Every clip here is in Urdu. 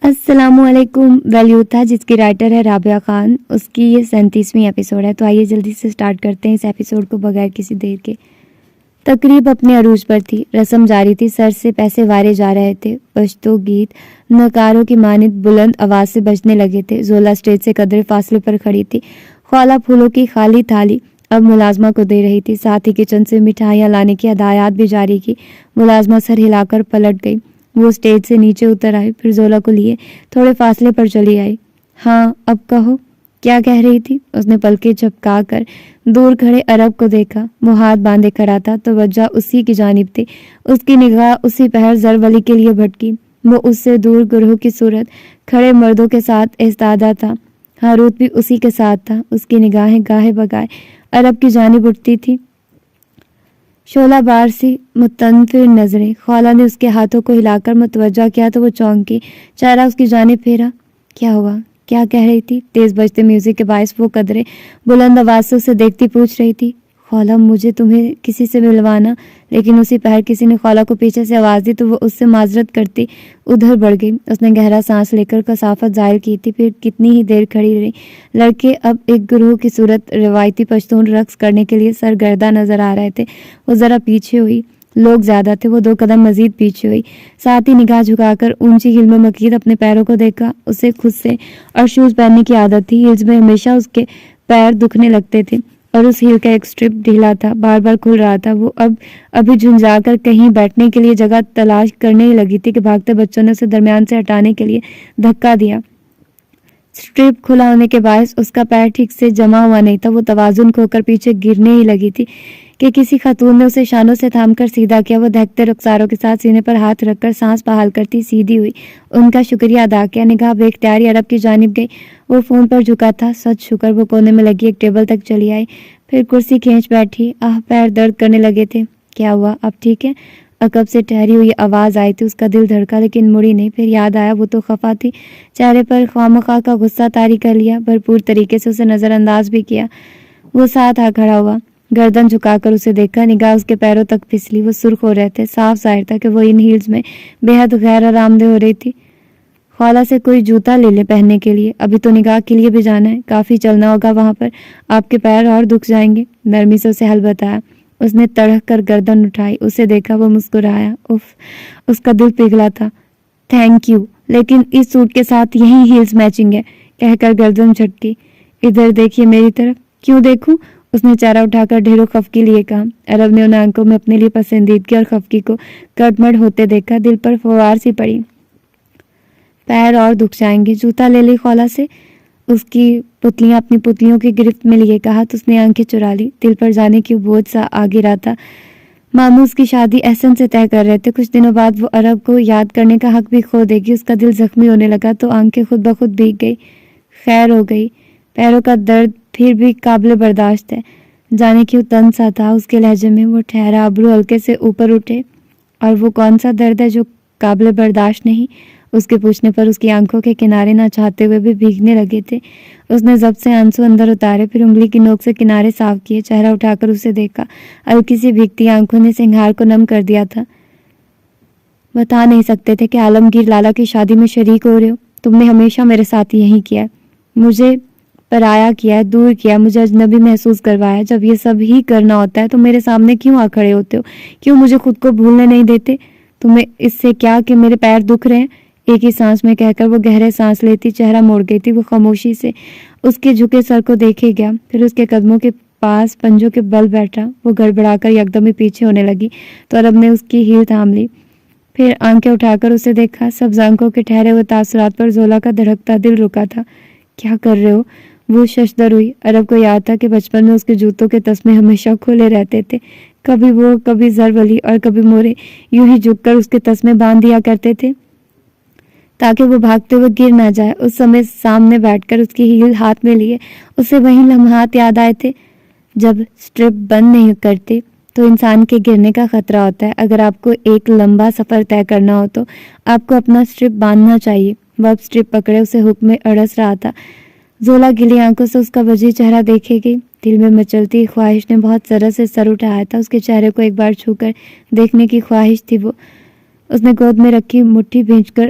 السلام علیکم. یوتھ تھا جس کی رائٹر ہے رابعہ خان. اس کی یہ 37ویں ایپیسوڈ ہے. تو آئیے جلدی سے سٹارٹ کرتے ہیں اس ایپیسوڈ کو بغیر کسی دیر کے. تقریب اپنے عروج پر تھی. رسم جاری تھی. سر سے پیسے وارے جا رہے تھے. پشتو گیت نکاروں کی مانند بلند آواز سے بجنے لگے تھے. زولا اسٹیج سے قدرے فاصلے پر کھڑی تھی. خالہ پھولوں کی خالی تھالی اب ملازمہ کو دے رہی تھی. ساتھ ہی کچن سے مٹھائیاں لانے کی ہدایات بھی جاری کی. ملازمہ سر ہلا کر پلٹ گئی. وہ اسٹیج سے نیچے اتر آئی. پھر زولا کو لیے تھوڑے فاصلے پر چلی آئی. ہاں اب کہو کیا کہہ رہی تھی؟ اس نے پلکیں جھپکا کر دور کھڑے عرب کو دیکھا. وہ ہاتھ باندھے کھڑا تھا. توجہ اسی کی جانب تھی. اس کی نگاہ اسی پہر زرولی کے لیے بھٹکی. وہ اس سے دور گروہ کی صورت کھڑے مردوں کے ساتھ ایستادہ تھا. ہاروت بھی اسی کے ساتھ تھا. اس کی نگاہیں گاہے بگائے عرب کی جانب اٹھتی تھی. شعلہ بار سی متنفر نظریں. خالہ نے اس کے ہاتھوں کو ہلا کر متوجہ کیا تو وہ چونکی. چہرہ اس کی جانب پھیرا. کیا ہوا؟ کیا کہہ رہی تھی؟ تیز بجتے میوزک کے باعث وہ قدرے بلند آواز سے اسے دیکھتی پوچھ رہی تھی. خالہ مجھے تمہیں کسی سے ملوانا. لیکن اسی پہر کسی نے خالہ کو پیچھے سے آواز دی تو وہ اس سے معذرت کرتی ادھر بڑھ گئی. اس نے گہرا سانس لے کر کثافت ظاہر کی تھی. پھر کتنی ہی دیر کھڑی رہی. لڑکے اب ایک گروہ کی صورت روایتی پشتون رقص کرنے کے لیے سرگرداں نظر آ رہے تھے. وہ ذرا پیچھے ہوئی. لوگ زیادہ تھے. وہ 2 قدم مزید پیچھے ہوئی. ساتھ ہی نگاہ جھکا کر اونچی ہل میں مکید اپنے پیروں کو دیکھا. اسے خود سے اور شوز پہننے کی عادت تھی. ہلز میں ہمیشہ اس کے پیر دکھنے لگتے تھے اور اس ہیل کا ایک سٹرپ ڈھیلا تھا. بار بار کھل رہا تھا. وہ ابھی جھنجھا کر کہیں بیٹھنے کے لیے جگہ تلاش کرنے ہی لگی تھی کہ بھاگتے بچوں نے اسے درمیان سے ہٹانے کے لیے دھکا دیا. سٹرپ کھلا ہونے کے باعث اس کا پیر ٹھیک سے جمع ہوا نہیں تھا. وہ توازن کھو کر پیچھے گرنے ہی لگی تھی کہ کسی خاتون نے اسے شانوں سے تھام کر سیدھا کیا. وہ دہکتے رخساروں کے ساتھ سینے پر ہاتھ رکھ کر سانس بحال کرتی سیدھی ہوئی. ان کا شکریہ ادا کیا. نگاہ بے اختیاری عرب کی جانب گئی. وہ فون پر جھکا تھا. سچ شکر. وہ کونے میں لگی ایک ٹیبل تک چلی آئی. پھر کرسی کھینچ بیٹھی. پیر درد کرنے لگے تھے. کیا ہوا؟ اب ٹھیک ہے؟ عقب سے ٹھہری ہوئی آواز آئی تھی. اس کا دل دھڑکا لیکن مڑی نہیں. پھر یاد آیا وہ تو خفا تھی. چہرے پر خواہ کا غصہ طاری کر لیا. بھرپور طریقے سے اسے نظر انداز بھی کیا. وہ ساتھ آ کھڑا ہوا. گردن جھکا کر اسے دیکھا. نگاہ اس کے پیروں تک پھسلی. وہ سرخ ہو رہے تھے. صاف ظاہر تھا کہ وہ ان ہیلز میں بے حد غیر آرام دہ ہو رہی تھی. خالہ سے کوئی جوتا لے لے پہننے کے لیے. ابھی تو نگاہ کے لیے بھی جانا ہے. کافی چلنا ہوگا وہاں پر. آپ کے پیر اور دکھ جائیں گے. نرمی سے اسے حل بتایا. اس نے تڑک کر گردن اٹھائی. اسے دیکھا. وہ مسکرایا. اف. اس کا دل پگھلا تھا. تھینک یو لیکن اس سوٹ کے ساتھ یہی ہیلز میچنگ ہے کہہ کر گردن جھٹکی. ادھر دیکھیے میری طرف. کیوں دیکھوں؟ اس نے چہرہ اٹھا کر ڈھیروں خفگی لیے کہا. عرب نے ان آنکھوں میں اپنے لیے پسندیدگی اور خفگی کو کٹمٹ ہوتے دیکھا. دل پر فوار سی پڑی. پیر اور دکھ جائیں گے. جوتا لے لی خالہ سے. اس کی پتلیاں اپنی پتلیوں کی گرفت میں لیے کہا تو اس نے آنکھیں چرا لی. دل پر جانے کی بوجھ سا آ گرا تھا. ماموں اس کی شادی احسن سے طے کر رہے تھے. کچھ دنوں بعد وہ عرب کو یاد کرنے کا حق بھی کھو دے گی. اس کا دل زخمی ہونے لگا تو آنکھیں خود بخود بھیگ گئی. خیر ہو گئی. پیروں کا درد پھر بھی قابل برداشت ہے. جانے کیوں تن سا تھا اس کے لہجے میں. وہ ٹھہرا. ابرو ہلکے سے اوپر اٹھے. اور وہ کون سا درد ہے جو قابل برداشت نہیں؟ اس کے پوچھنے پر اس کی آنکھوں کے کنارے نہ چاہتے ہوئے بھی بھیگنے لگے تھے. اس نے ضبط سے آنسو اندر اتارے. پھر انگلی کی نوک سے کنارے صاف کیے. چہرہ اٹھا کر اسے دیکھا. ہلکی سی بھیگتی آنکھوں نے سنگھار کو نم کر دیا تھا. بتا نہیں سکتے تھے کہ عالمگیر لالا کی شادی میں شریک ہو رہے ہو؟ تم نے ہمیشہ میرے ساتھ یہی کیا. مجھے پرایا کیا ہے. دور کیا. مجھے اجنبی محسوس کروایا. جب یہ سب ہی کرنا ہوتا ہے تو میرے سامنے کیوں آ کھڑے ہوتے ہو؟ کیوں مجھے خود کو بھولنے نہیں دیتے؟ تمہیں اس سے کیا کہ میرے پیر دکھ رہے ہیں؟ ایک ہی سانس میں کہہ کر وہ گہرے سانس لیتی چہرہ موڑ گئی تھی. وہ خاموشی سے اس کے جھکے سر کو دیکھے گیا. پھر اس کے قدموں کے پاس پنجوں کے بل بیٹھا. وہ گڑبڑا کر یکدم ہی پیچھے ہونے لگی تو عرب نے اس کی ہیل تھام لی. پھر آنکھیں اٹھا کر اسے دیکھا. سبز آنکھوں کے ٹھہرے ہوئے تاثرات پر زولا کا دھڑکتا دل رکا تھا. کیا کر رہے ہو؟ وہ ششدر ہوئی. عرب کو یاد تھا کہ بچپن میں اس کے جوتوں کے تسمے ہمیشہ کھلے رہتے تھے. کبھی وہ کبھی زرولی اور کبھی مورے یوں ہی جھک کر اس کے تسمے باندھ دیا کرتے تھے تاکہ وہ بھاگتے ہوئے گر نہ جائے. اس سمے سامنے بیٹھ کر اس کی ہیل ہاتھ میں لیے اسے وہی لمحات یاد آئے تھے جب سٹرپ بند نہیں کرتے تو انسان کے گرنے کا خطرہ ہوتا ہے. اگر آپ کو ایک لمبا سفر طے کرنا ہو تو آپ کو اپنا سٹرپ باندھنا چاہیے. وہ اب سٹرپ پکڑے اسے حکم میں اڑس رہا تھا. زولا گلی آنکھوں سے اس کا وجہ چہرہ دیکھے گئی. دل میں مچلتی خواہش نے بہت ذرت سے سر اٹھایا تھا. اس کے چہرے کو ایک بار چھو کر دیکھنے کی خواہش تھی. وہ اس نے گود میں رکھی مٹھی بھینچ کر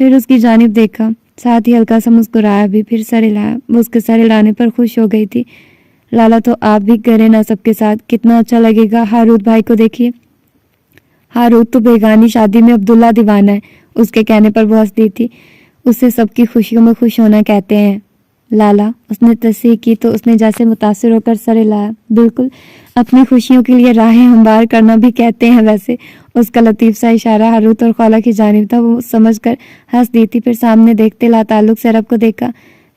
پھر اس کی جانب دیکھا، ساتھ ہی ہلکا سا مسکرایا بھی، پھر سر ہلایا۔ وہ اس کے سر ہلانے پر خوش ہو گئی تھی۔ لالا تو آپ بھی کریں نا سب کے ساتھ، کتنا اچھا لگے گا۔ ہاروت بھائی کو دیکھیے، ہاروت تو بیگانی شادی میں عبداللہ دیوانہ ہے۔ اس کے کہنے پر وہ ہنس دی تھی۔ اسے سب کی خوشیوں میں خوش ہونا کہتے ہیں لالا۔ اس نے تصحیح کی تو اس نے جیسے متاثر ہو کر سر ہلایا۔ بالکل، اپنی خوشیوں کے لیے راہیں ہموار کرنا بھی کہتے ہیں ویسے۔ اس کا لطیف سا اشارہ ہاروت اور خالہ کی جانب تھا، وہ سمجھ کر ہنس دی تھی۔ پھر سامنے دیکھتے لا تعلق سے عرب کو دیکھا۔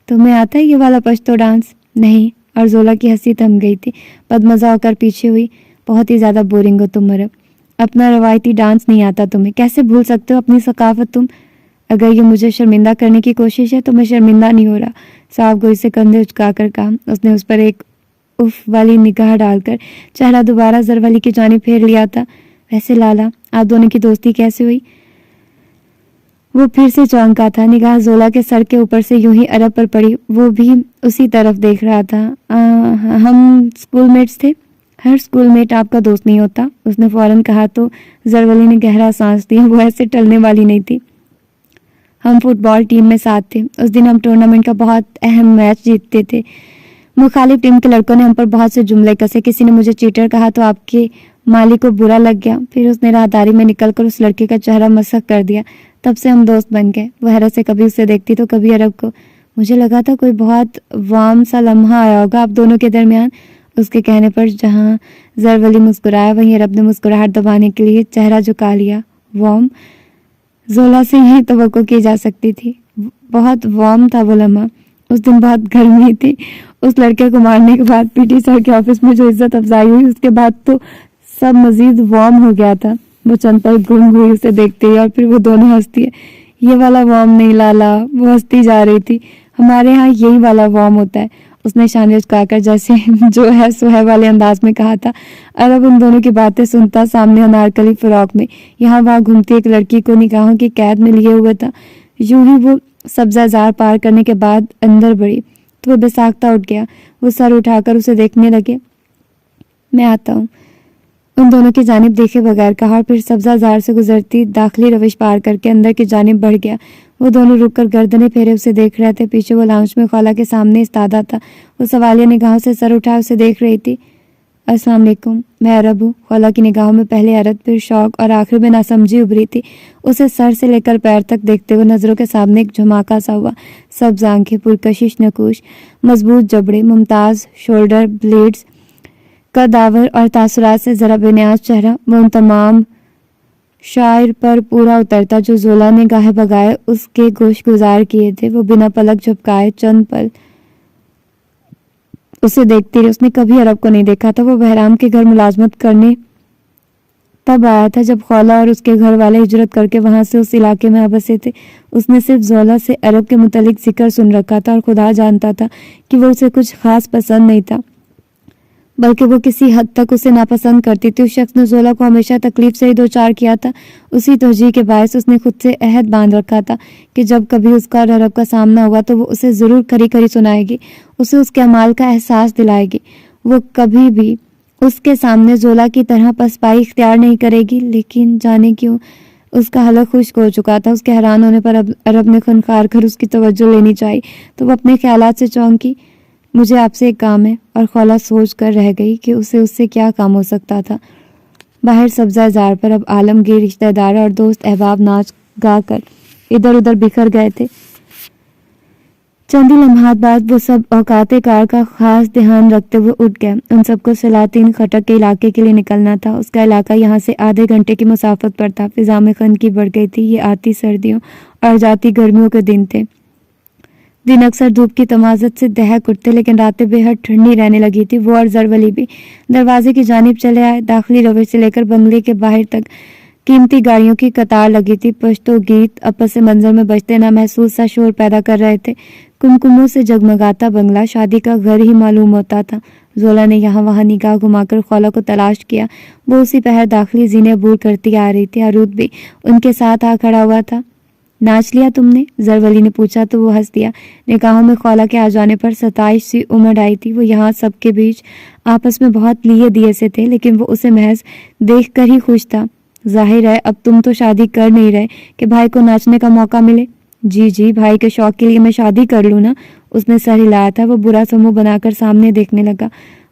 تمہیں آتا ہے یہ والا پشتو ڈانس؟ نہیں، اور زولا کی ہنسی تھم گئی تھی، بدمزہ ہو کر پیچھے ہوئی۔ بہت ہی زیادہ بورنگ ہو تم عرب، اپنا روایتی ڈانس نہیں آتا تمہیں، کیسے بھول سکتے ہو اپنی ثقافت تم؟ اگر یہ مجھے شرمندہ کرنے کی کوشش ہے تو میں شرمندہ نہیں ہو رہا، صاف گوئی سے کندھے اچکا کر کہا۔ اس نے اس پر ایک اف والی نگاہ ڈال کر چہرہ دوبارہ زرولی کی جانب پھیر لیا تھا۔ ویسے لالا، آپ دونوں کی دوستی کیسے ہوئی؟ وہ پھر سے چونکا تھا، نگاہ زولا کے سر کے اوپر سے یوں ہی عرب پر پڑی، وہ بھی اسی طرف دیکھ رہا تھا۔ ہم اسکول میٹس تھے۔ ہر اسکول میٹ آپ کا دوست نہیں ہوتا، اس نے فوراً کہا تو زرولی نے گہرا سانس لیا، وہ ایسے ٹلنے والی نہیں تھی۔ ہم فٹ بال ٹیم میں ساتھ تھے، اس دن ہم ٹورنامنٹ کا بہت اہم میچ جیتتے تھے۔ مخالف ٹیم کے لڑکوں نے ہم پر بہت سے جملے کسے، کسی نے مجھے چیٹر کہا تو آپ کے مالک کو برا لگ گیا، پھر اس نے راہداری میں نکل کر اس لڑکے کا چہرہ مسخ کر دیا، تب سے ہم دوست بن گئے۔ وہ حیرت سے کبھی اسے دیکھتی تو کبھی عرب کو۔ مجھے لگا تھا کوئی بہت وارم سا لمحہ آیا ہوگا آپ دونوں کے درمیان۔ اس کے کہنے پر جہاں زرولی مسکرایا وہیں عرب نے مسکراہٹ دبانے کے لیے چہرہ جھکا لیا۔ وارم؟ زولا سے یہی توقع کی جا سکتی تھی، بہت وارم تھا وہ لمحہ۔ اس دن بہت گرمی تھی، اس لڑکے کو مارنے کے بعد پی ٹی سر کے آفس میں جو عزت افزائی ہوئی، اس کے بعد تو سب مزید وارم ہو گیا تھا۔ وہ چند پل گم ہوئی اسے دیکھتے ہی، اور پھر وہ دونوں ہنستی ہے۔ یہ والا وارم نہیں لالا، وہ ہنستی جا رہی تھی، ہمارے ہاں یہی والا وارم ہوتا ہے، اس نے شانے اچکا کر جیسے جو ہے سو ہے والے انداز میں کہا تھا۔ عرب ان دونوں کی باتیں سنتا سامنے انارکلی فراق میں یہاں وہاں گھومتی ایک لڑکی کو نگاہوں کی قید میں لیے ہوئے تھا۔ یوں ہی وہ سبزہ زار پار کرنے کے بعد اندر بڑھی تو وہ بے ساختہ اٹھ گیا۔ وہ سر اٹھا کر اسے دیکھنے لگے۔ میں آتا ہوں، ان دونوں کی جانب دیکھے بغیر کہا، اور پھر سبزہ زار سے گزرتی داخلی روش پار کر کے اندر کی جانب بڑھ گیا۔ وہ دونوں رک کر گردنیں پھیرے اسے دیکھ رہے تھے۔ پیچھے وہ لاؤنج میں خالہ کے سامنے استادہ تھا، وہ سوالیہ نگاہوں سے سر اٹھا اسے دیکھ رہی تھی۔ السلام علیکم، میں عرب ہوں۔ خالہ کی نگاہوں میں پہلے حیرت، پھر شوق اور آخر میں ناسمجھی ابھری تھی۔ اسے سر سے لے کر پیر تک دیکھتے ہوئے نظروں کے سامنے ایک جھماکا سا ہوا۔ سبز آنکھیں، پرکشش نکوش، مضبوط جبڑے، ممتاز شولڈر بلیڈز، قدآور اور تاثرات سے ذرا بے نیاز چہرہ، وہ ان تمام شاعر پر پورا اترتا جو زولا نے گاہے بگائے اس کے گوش گزار کیے تھے۔ وہ بنا پلک جھپکائے چند پل اسے دیکھتی رہی۔ اس نے کبھی عرب کو نہیں دیکھا تھا۔ وہ بہرام کے گھر ملازمت کرنے تب آیا تھا جب خالہ اور اس کے گھر والے ہجرت کر کے وہاں سے اس علاقے میں آ بسے تھے۔ اس نے صرف زولا سے عرب کے متعلق ذکر سن رکھا تھا، اور خدا جانتا تھا کہ وہ اسے کچھ خاص پسند نہیں تھا، بلکہ وہ کسی حد تک اسے ناپسند کرتی تھی۔ اس شخص نے زولا کو ہمیشہ تکلیف سے ہی دوچار کیا تھا۔ اسی توجیہ کے باعث اس نے خود سے عہد باندھ رکھا تھا کہ جب کبھی اس کا اور عرب کا سامنا ہوا تو وہ اسے ضرور کھری کھری سنائے گی، اسے اس کے اعمال کا احساس دلائے گی۔ وہ کبھی بھی اس کے سامنے زولا کی طرح پسپائی اختیار نہیں کرے گی۔ لیکن جانے کیوں اس کا حلق خشک ہو چکا تھا۔ اس کے حیران ہونے پر عرب نے خنخار کر اس کی توجہ لینی چاہی تو وہ اپنے خیالات سے چونکی۔ مجھے آپ سے ایک کام ہے، اور خالہ سوچ کر رہ گئی کہ اسے اس سے کیا کام ہو سکتا تھا۔ باہر سبزہ زار پر اب عالمگیر رشتہ دار اور دوست احباب ناچ گا کر ادھر ادھر بکھر گئے تھے۔ چندی لمحات بعد وہ سب اوقات کار کا خاص دھیان رکھتے ہوئے اٹھ گئے۔ ان سب کو سلاطین خٹک کے علاقے کے لیے نکلنا تھا۔ اس کا علاقہ یہاں سے آدھے گھنٹے کی مسافت پر تھا۔ فضا میں خنکی بڑھ گئی تھی۔ یہ آتی سردیوں اور جاتی گرمیوں کے دن تھے۔ دن اکثر دھوپ کی تمازت سے دہک اٹھتے، لیکن راتیں بے حد ٹھنڈی رہنے لگی تھی۔ وہ اور زرولی بھی دروازے کی جانب چلے آئے۔ داخلی روش سے لے کر بنگلے کے باہر تک قیمتی گاڑیوں کی قطار لگی تھی۔ پشتو گیت اپس منظر میں بجتے نہ محسوس سا شور پیدا کر رہے تھے۔ کمکموں سے جگمگاتا بنگلہ شادی کا گھر ہی معلوم ہوتا تھا۔ زولا نے یہاں وہاں نگاہ گھما کر خالہ کو تلاش کیا۔ وہ اسی پہر داخلی زینے عبور کرتی آ رہی تھی۔ ہاروت بھی ان کے ساتھ آ کھڑا ہوا تھا۔ ناچ لیا تم نے؟ زرولی نے پوچھا تو وہ ہنس دیا۔ نگاہوں میں خالہ کے آ جانے پر ستائش سی امڑ آئی تھی۔ وہ یہاں سب کے بیچ آپس میں بہت لیے دیے سے تھے، لیکن وہ اسے محض دیکھ کر ہی خوش تھا۔ ظاہر ہے اب تم تو شادی کر نہیں رہے کہ بھائی کو ناچنے کا موقع ملے۔ جی بھائی کے شوق کے لیے میں شادی کر لوں نا۔ اس نے سر ہلایا تھا۔ وہ برا سا منہ بنا کر سامنے دیکھنے لگا۔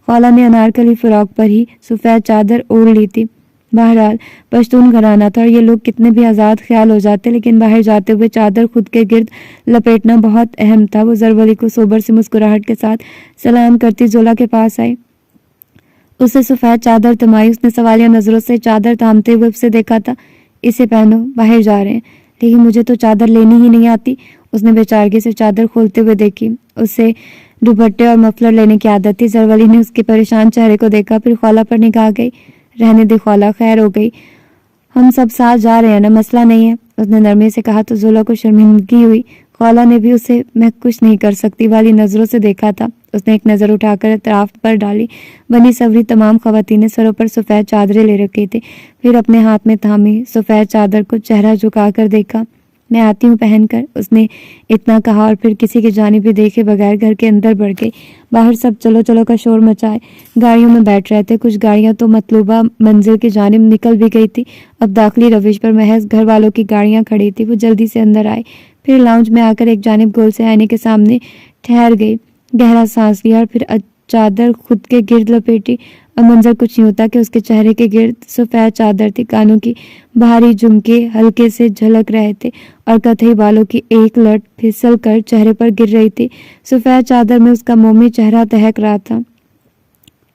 خالہ نے انارکلی فراق پر ہی سفید چادر اوڑھ لی تھی۔ بہرحال پشتون گھرانہ تھا اور یہ لوگ کتنے بھی آزاد خیال ہو جاتے لیکن باہر جاتے ہوئے چادر خود کے گرد لپیٹنا بہت اہم تھا۔ وہ زرولی کو سوبر سی مسکراہٹ کے ساتھ سلام کرتی زولا کے پاس آئی، اسے سفید چادر تھمائی۔ اس نے سوالیہ نظروں سے چادر تھامتے ہوئے اسے دیکھا تھا۔ اسے پہنو، باہر جا رہے ہیں۔ لیکن مجھے تو چادر لینی ہی نہیں آتی۔ اس نے بے چارگی سے چادر کھولتے ہوئے دیکھی۔ اسے دوپٹے اور مفلر لینے کی عادت تھی۔ زرولی نے اس کے پریشان چہرے کو دیکھا، پھر خالہ پر نگاہ گئی۔ رہنے دے خالہ، خیر ہو گئی، ہم سب ساتھ جا رہے ہیں نا، مسئلہ نہیں ہے، اس نے نرمی سے کہا تو زولا کو شرمندگی ہوئی۔ خالہ نے بھی اسے میں کچھ نہیں کر سکتی والی نظروں سے دیکھا تھا۔ اس نے ایک نظر اٹھا کر اطراف پر ڈالی۔ بنی سوری تمام خواتین نے سروں پر سفید چادریں لے رکھی تھی، پھر اپنے ہاتھ میں تھامی سفید چادر کو چہرہ جھکا کر دیکھا۔ میں آتی ہوں پہن کر، اس نے اتنا کہا اور پھر کسی کی جانب بھی دیکھے بغیر گھر کے اندر بڑھ گئی۔ باہر سب چلو چلو کا شور مچائے گاڑیوں میں بیٹھ رہے تھے۔ کچھ گاڑیاں تو مطلوبہ منزل کی جانب نکل بھی گئی تھی۔ اب داخلی روش پر محض گھر والوں کی گاڑیاں کھڑی تھی۔ وہ جلدی سے اندر آئے، پھر لاؤنج میں آ کر ایک جانب گول سے آئینے کے سامنے ٹھہر گئی، گہرا سانس لیا اور پھر چادر خود کے گرد لپیٹی۔ اب منظر کچھ یوں تھا کہ اس کے چہرے کے گرد سفید چادر تھی، کانوں کی بھاری جھمکے ہلکے سے جھلک رہے تھے اور کتھئی بالوں کی ایک لٹ پھسل کر چہرے پر گر رہی تھی۔ سفید چادر میں اس کا مومی چہرہ دہک رہا تھا۔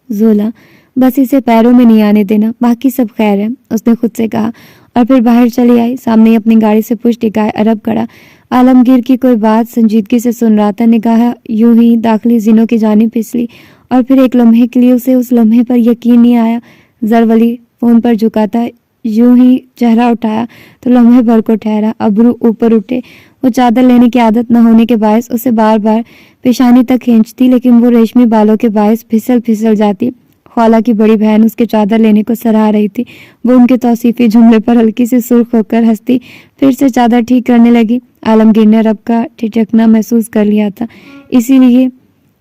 زولا، بس اسے پیروں میں نہیں آنے دینا، باقی سب خیر ہے، اس نے خود سے کہا اور پھر باہر چلی آئی۔ سامنے اپنی گاڑی سے پشت ٹکائے عرب کھڑا عالمگیر کی کوئی بات سنجیدگی سے سن رہا تھا۔ نگاہ یوں ہی داخلی زینوں کی جانب پھسلی اور پھر ایک لمحے کے لیے اسے اس لمحے پر یقین نہیں آیا۔ زرولی فون پر جھکا تھا، یوں ہی چہرہ اٹھایا تو لمحے بھر کو ٹھہرا، ابرو اوپر اٹھے۔ وہ چادر لینے کی عادت نہ ہونے کے باعث اسے بار بار پیشانی تک کھینچتی، لیکن وہ ریشمی بالوں کے باعث پھسل جاتی۔ خالہ کی بڑی بہن اس کے چادر لینے کو سراہ رہی تھی۔ وہ ان کے توصیفی جملے پر ہلکی سی سرخ ہو کر ہنستی، پھر سے چادر ٹھیک کرنے لگی۔ عالمگیر نے رب کا ٹھٹکنا محسوس کر لیا تھا، اسی لیے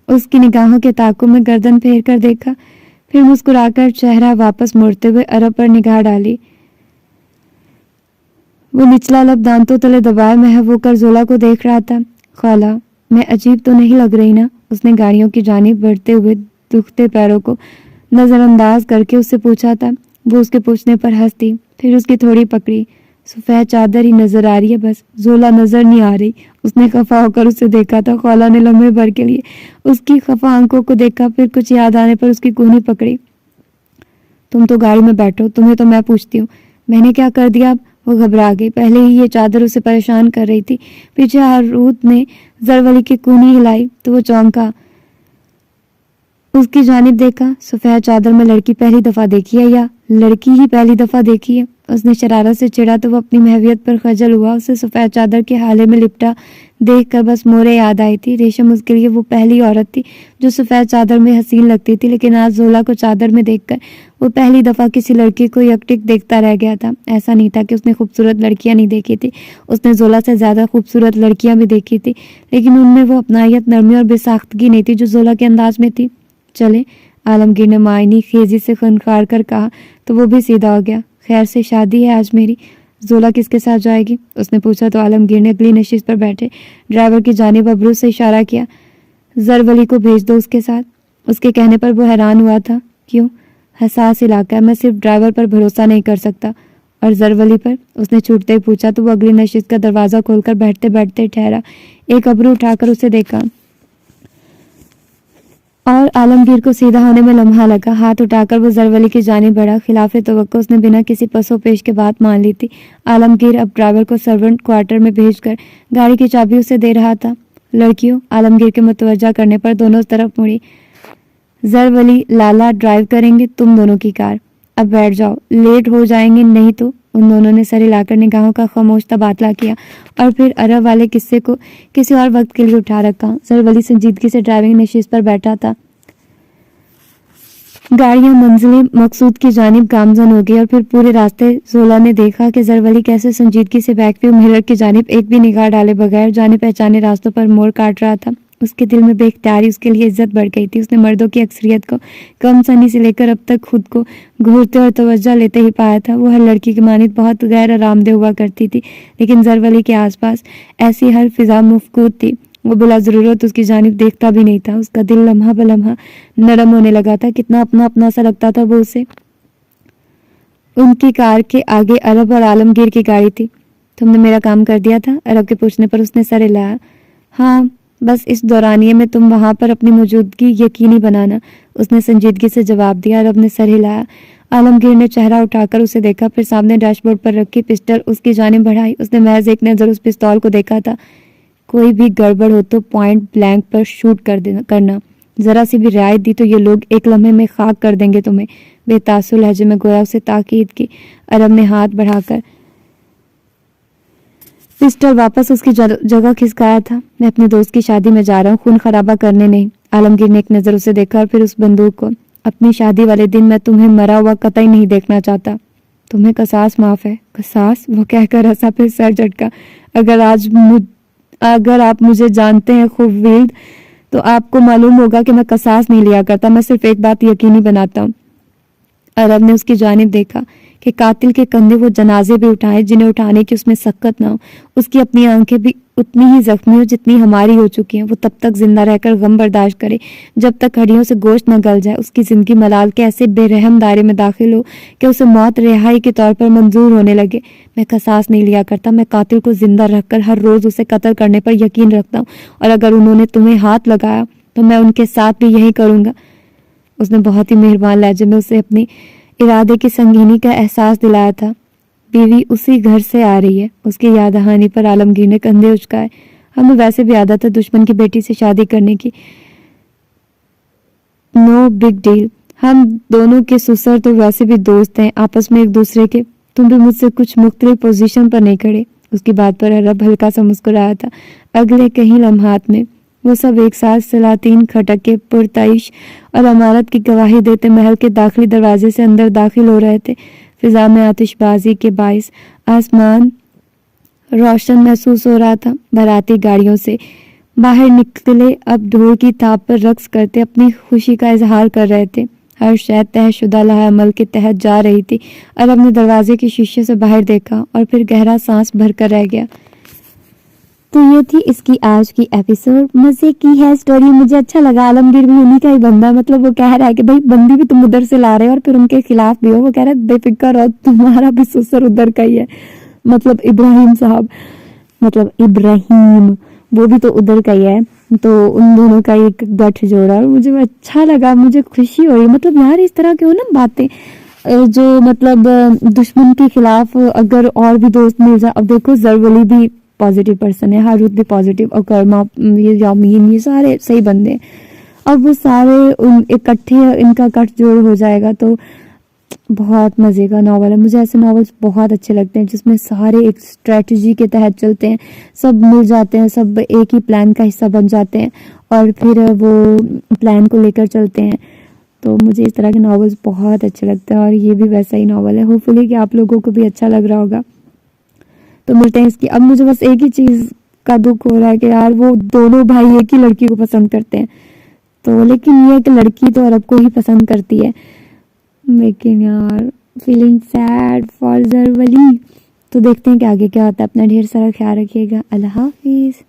اس کی نگاہوں کے تعاقب میں گردن پھیر کر دیکھا، پھر مسکرا کر چہرہ واپس موڑتے ہوئے عرب پر نگاہ ڈالی۔ وہ نچلا لب دانتوں تلے دبائے محو ہو کر زولا کو دیکھ رہا تھا۔ خالہ، میں عجیب تو نہیں لگ رہی نا؟ اس نے گاڑیوں کی جانب بڑھتے ہوئے دکھتے پیروں کو نظر انداز کر کے اس سے پوچھا تھا۔ وہ اس کے پوچھنے پر ہنسی، پھر اس کی تھوڑی پکڑی۔ سفید چادر ہی نظر آ رہی ہے بس، زولا نظر نہیں آ رہی، اس نے خفا ہو کر اسے دیکھا تھا۔ خالہ نے لمحے بھر کے لیے اس کی خفا آنکھوں کو دیکھا، پھر کچھ یاد آنے پر اس کی کونی پکڑی۔ تم تو گاڑی میں بیٹھو، تمہیں تو میں پوچھتی ہوں، میں نے کیا کر دیا؟ اب وہ گھبرا گئی، پہلے ہی یہ چادر اسے پریشان کر رہی تھی۔ پیچھے ہارود نے زرولی کی کونی ہلائی تو وہ چونکا، اس کی جانب دیکھا۔ سفید چادر میں لڑکی پہلی دفعہ دیکھی ہے یا لڑکی ہی پہلی دفعہ دیکھی ہے؟ اس نے شرارت سے چڑھا تو وہ اپنی محویت پر خجل ہوا۔ اسے سفید چادر کے حالے میں لپٹا دیکھ کر بس مورے یاد آئی تھی۔ ریشم اس کے لیے وہ پہلی عورت تھی جو سفید چادر میں حسین لگتی تھی، لیکن آج زولا کو چادر میں دیکھ کر وہ پہلی دفعہ کسی لڑکی کو یکٹک دیکھتا رہ گیا تھا۔ ایسا نہیں تھا کہ اس نے خوبصورت لڑکیاں نہیں دیکھی تھی، اس نے زولا سے زیادہ خوبصورت لڑکیاں بھی دیکھی تھی، لیکن ان میں وہ اپنائیت، نرمی اور بے ساختگی نہیں تھی جو زولا کے انداز میں تھی۔ چلے، عالمگیر نے معائنی خیزی سے خنخار کر کہا تو وہ بھی سیدھا ہو گیا۔ خیر سے شادی ہے آج میری، زولا کس کے ساتھ جائے گی؟ اس نے پوچھا تو عالمگیر نے اگلی نشست پر بیٹھے ڈرائیور کی جانب ابرو سے اشارہ کیا، زرولی کو بھیج دو اس کے ساتھ۔ اس کے کہنے پر وہ حیران ہوا تھا۔ کیوں؟ حساس علاقہ ہے، میں صرف ڈرائیور پر بھروسہ نہیں کر سکتا۔ اور زرولی پر؟ اس نے چھوٹتے ہی پوچھا تو وہ اگلی نشست کا دروازہ کھول کر بیٹھتے بیٹھتے ٹھہرا، ایک ابرو اٹھا کر اسے دیکھا اور عالمگیر کو سیدھا ہونے میں لمحہ لگا۔ ہاتھ اٹھا کر وہ زرولی کی جانب بڑھا، خلاف توقع اس نے بنا کسی پس و پیش کے بات مان لی تھی۔ عالمگیر اب ڈرائیور کو سرونٹ کوارٹر میں بھیج کر گاڑی کی چابی اسے دے رہا تھا۔ لڑکیوں، عالمگیر کے متوجہ کرنے پر دونوں طرف مڑی۔ زرولی لالا ڈرائیو کریں گے، تم دونوں کی کار، اب بیٹھ جاؤ، لیٹ ہو جائیں گے نہیں تو۔ ان دونوں نے سر ہلا کر نگاہوں کا خاموش تبادلہ کیا اور پھر عرب والے قصے کو کسی اور وقت کے لیے اٹھا رکھا۔ زرولی سنجیدگی سے ڈرائیونگ نشست پر بیٹھا تھا۔ گاڑیاں منزل مقصود کی جانب گامزن ہو گئی اور پھر پورے راستے زولا نے دیکھا کہ زرولی کیسے سنجیدگی سے بیک ویو مرر کی جانب ایک بھی نگاہ ڈالے بغیر جانے پہچانے راستوں پر موڑ کاٹ رہا تھا۔ اس کے دل میں بے اختیاری اس کے لیے عزت بڑھ گئی تھی. اس نے مردوں کی اکثریت کو کم سنی سے لے کر اب تک خود کو گھورتے اور توجہ لیتے ہی پایا تھا. وہ ہر لڑکی کی مانند بہت غیر آرام دہ ہوا کرتی تھی، لیکن زرولی کے آس پاس ایسی ہر فضا مفقود تھی. وہ بلا ضرورت اس کی جانب دیکھتا بھی نہیں تھا. اس کا دل لمحہ بلمحہ نرم ہونے لگا تھا. کتنا اپنا اپنا سا لگتا تھا وہ اسے. ان کی کار کے آگے عرب اور عالمگیر کی گاڑی تھی. تم نے میرا کام کر دیا تھا؟ عرب کے پوچھنے پر اس نے سر ہلایا. ہاں، بس اس دورانیے میں تم وہاں پر اپنی موجودگی یقینی بنانا، اس نے سنجیدگی سے جواب دیا. عرب نے سر ہلایا. عالمگیر نے چہرہ اٹھا کر اسے دیکھا، پھر سامنے ڈیش بورڈ پر رکھی پسٹل اس کی جانب بڑھائی. اس نے محض ایک نظر اس پستول کو دیکھا تھا. کوئی بھی گڑبڑ ہو تو پوائنٹ بلینک پر شوٹ کرنا. ذرا سی بھی رعایت دی تو یہ لوگ ایک لمحے میں خاک کر دیں گے تمہیں. بے تاثر لہجے میں گویا اسے تاکید کی. عرب نے ہاتھ بڑھا کر پسٹل واپس اس کی جگہ کھسکایا تھا. میں اپنے دوست کی شادی میں جا رہا ہوں، خون خرابہ کرنے نہیں. عالمگیر نے ایک نظر اسے دیکھا اور پھر اس بندوق کو. اپنی شادی والے دن میں تمہیں مرا ہوا قطعی نہیں دیکھنا چاہتا. تمہیں قصاص معاف ہے؟ قصاص؟ وہ کہہ کر ہنسا، پھر سر جھٹکا. اگر آپ مجھے جانتے ہیں خوفویلڈ، تو آپ کو معلوم ہوگا کہ میں قصاص نہیں لیا کرتا. میں صرف ایک بات یقینی بناتا ہوں. عرب نے اس کی جانب دیکھا کہ قاتل کے کندھے وہ جنازے بھی اٹھائے جنہیں اٹھانے کی اس میں سکت نہ ہو. اس کی اپنی آنکھیں بھی اتنی ہی زخمی ہو جتنی ہماری ہو چکی ہیں. وہ تب تک زندہ رہ کر غم برداشت کرے جب تک ہڈیوں سے گوشت نہ گل جائے. اس کی زندگی ملال کے ایسے بے رحم دائرے میں داخل ہو کہ اسے موت رہائی کے طور پر منظور ہونے لگے. میں قصاص نہیں لیا کرتا. میں قاتل کو زندہ رکھ کر ہر روز اسے قتل کرنے پر یقین رکھتا ہوں، اور اگر انہوں نے تمہیں ہاتھ لگایا تو میں ان کے ساتھ بھی یہی کروں گا. اس نے بہت ہی مہربان لہجے میں اسے اپنی ارادے کی سنگینی کا احساس دلایا تھا. بیوی اسی گھر سے آ رہی ہے. اس کی یاد دہانی پر عالمگیر نے کندھے اچکائے. ہمیں ویسے بھی عادت ہے دشمن کی بیٹی سے شادی کرنے کی. نو بگ ڈیل. ہم دونوں کے سسر تو ویسے بھی دوست ہیں آپس میں ایک دوسرے کے. تم بھی مجھ سے کچھ مختلف پوزیشن پر نہیں کھڑے. اس کی بات پر عرب ہلکا سا مسکرایا تھا. اگلے کئی لمحات میں وہ سب ایک ساتھ سلاطین کھٹکے پرتعیش اور امارت کی گواہی دیتے محل کے داخلی دروازے سے اندر داخل ہو رہے تھے. فضا میں آتش بازی کے باعث آسمان روشن محسوس ہو رہا تھا. باراتی گاڑیوں سے باہر نکلے اب ڈھول کی تھاپ پر رقص کرتے اپنی خوشی کا اظہار کر رہے تھے. ہر شے طے شدہ لائحہ عمل کے تحت جا رہی تھی. عرب نے دروازے کے شیشے سے باہر دیکھا اور پھر گہرا سانس بھر کر رہ گیا. تو یہ تھی اس کی آج کی ایپیسوڈ. مزے کی ہے اسٹوری، مجھے اچھا لگا. عالمگیر بھی انہی کا ہی بندہ، مطلب وہ کہہ رہا ہے کہ بھائی بندی بھی تم ادھر سے لا رہے ہو اور پھر ان کے خلاف بھی ہو. وہ کہہ رہا ہے بے فکر ہو، تمہارا بھی سسر ادھر کا ہی ہے. مطلب ابراہیم صاحب، مطلب ابراہیم وہ بھی تو ادھر کا ہی ہے. تو ان دونوں کا ایک گٹھ جوڑا اور مجھے اچھا لگا، مجھے خوشی ہوئی. مطلب یار اس طرح کے ہو نا باتیں جو مطلب دشمن کے خلاف اگر اور بھی دوست مل جائے. اب دیکھو زرولی بھی پازیٹیو پرسن ہے، ہاروت بھی پازیٹیو، اور کرما، یہ یامین، یہ سارے صحیح بندے ہیں. اب وہ سارے اکٹھے ان کا گٹھ جوڑ ہو جائے گا تو بہت مزے کا ناول ہے. مجھے ایسے ناولس بہت اچھے لگتے ہیں جس میں سارے ایک اسٹریٹجی کے تحت چلتے ہیں، سب مل جاتے ہیں، سب ایک ہی پلان کا حصہ بن جاتے ہیں اور پھر وہ پلان کو لے کر چلتے ہیں. تو مجھے اس طرح کے ناولس بہت اچھے لگتے ہیں اور یہ بھی ویسا ہی ناول ہے. ہوپ فلی کہ آپ لوگوں کو بھی اچھا لگ رہا ہوگا. تو ملتے ہیں اس کی. اب مجھے بس ایک ہی چیز کا دکھ ہو رہا ہے کہ یار وہ دونوں بھائی ایک ہی لڑکی کو پسند کرتے ہیں. تو لیکن یہ کہ لڑکی تو عرب کو ہی پسند کرتی ہے. لیکن یار فیلنگ سیڈ فار زرولی. تو دیکھتے ہیں کہ آگے کیا ہوتا ہے. اپنا ڈھیر سارا خیال رکھیے گا. اللہ حافظ.